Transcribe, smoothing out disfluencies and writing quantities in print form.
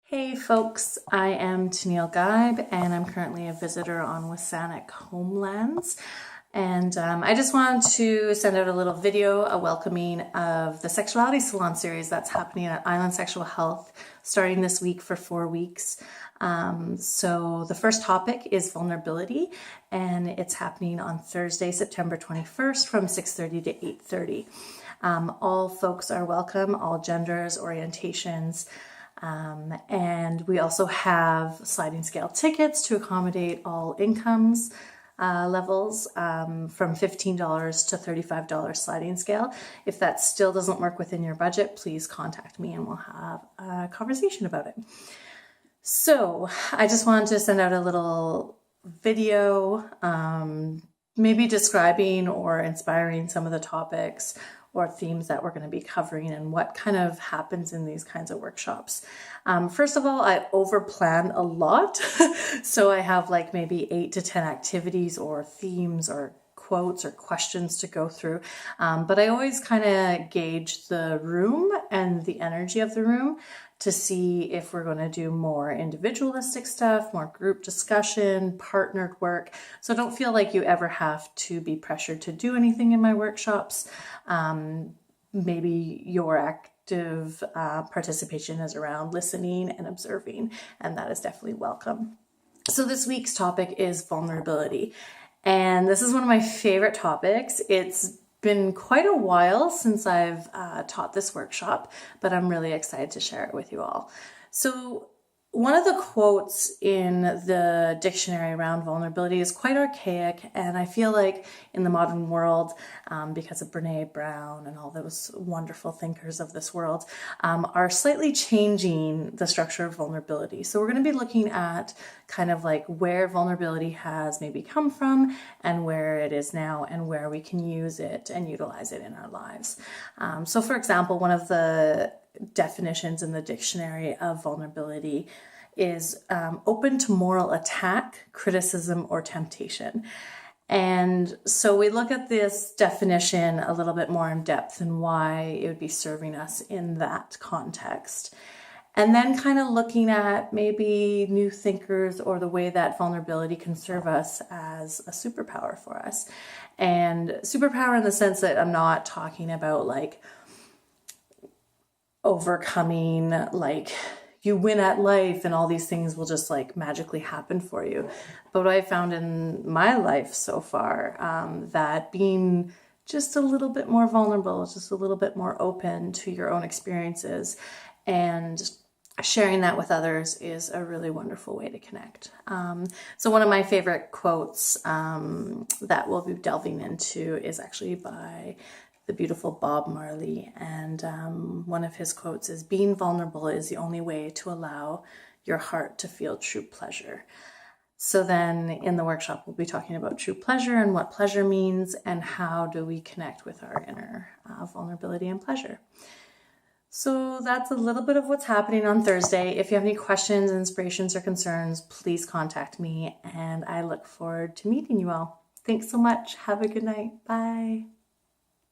Hey folks, I am Tennille Geib and I'm currently a visitor on Wasanic Homelands. And I just wanted to send out a little video, a welcoming of the Sexuality Salon series that's happening at Island Sexual Health starting this week for 4 weeks. So the first topic is vulnerability, and it's happening on Thursday, September 21st from 6:30 to 8:30. All folks are welcome, all genders, orientations. And we also have sliding scale tickets to accommodate all incomes levels from $15 to $35 sliding scale. If that still doesn't work within your budget, please contact me and we'll have a conversation about it. So I just wanted to send out a little video, maybe describing or inspiring some of the topics or themes that we're going to be covering and what kind of happens in these kinds of workshops. First of all, I overplan a lot. So I have like maybe 8 to 10 activities or themes or quotes or questions to go through. But I always kind of gauge the room and the energy of the room to see if we're going to do more individualistic stuff, more group discussion, partnered work. So don't feel like you ever have to be pressured to do anything in my workshops. Maybe your active participation is around listening and observing, and that is definitely welcome. So this week's topic is vulnerability. And this is one of my favorite topics. It's been quite a while since I've taught this workshop, but I'm really excited to share it with you all. So one of the quotes in the dictionary around vulnerability is quite archaic, and I feel like in the modern world, because of Brene Brown and all those wonderful thinkers of this world, are slightly changing the structure of vulnerability. So we're going to be looking at kind of like where vulnerability has maybe come from and where it is now and where we can use it and utilize it in our lives. So for example, one of the definitions in the dictionary of vulnerability is open to moral attack, criticism, or temptation. And so we look at this definition a little bit more in depth and why it would be serving us in that context. And then kind of looking at maybe new thinkers or the way that vulnerability can serve us as a superpower for us. And superpower in the sense that I'm not talking about like overcoming, like you win at life and all these things will just like magically happen for you. But what I found in my life so far, that being just a little bit more vulnerable, just a little bit more open to your own experiences and sharing that with others is a really wonderful way to connect. So one of my favorite quotes that we'll be delving into is actually by the beautiful Bob Marley, and one of his quotes is, "Being vulnerable is the only way to allow your heart to feel true pleasure." So then in the workshop, we'll be talking about true pleasure and what pleasure means and how do we connect with our inner vulnerability and pleasure. So that's a little bit of what's happening on Thursday. If you have any questions, inspirations, or concerns, please contact me, and I look forward to meeting you all. Thanks so much. Have a good night. Bye.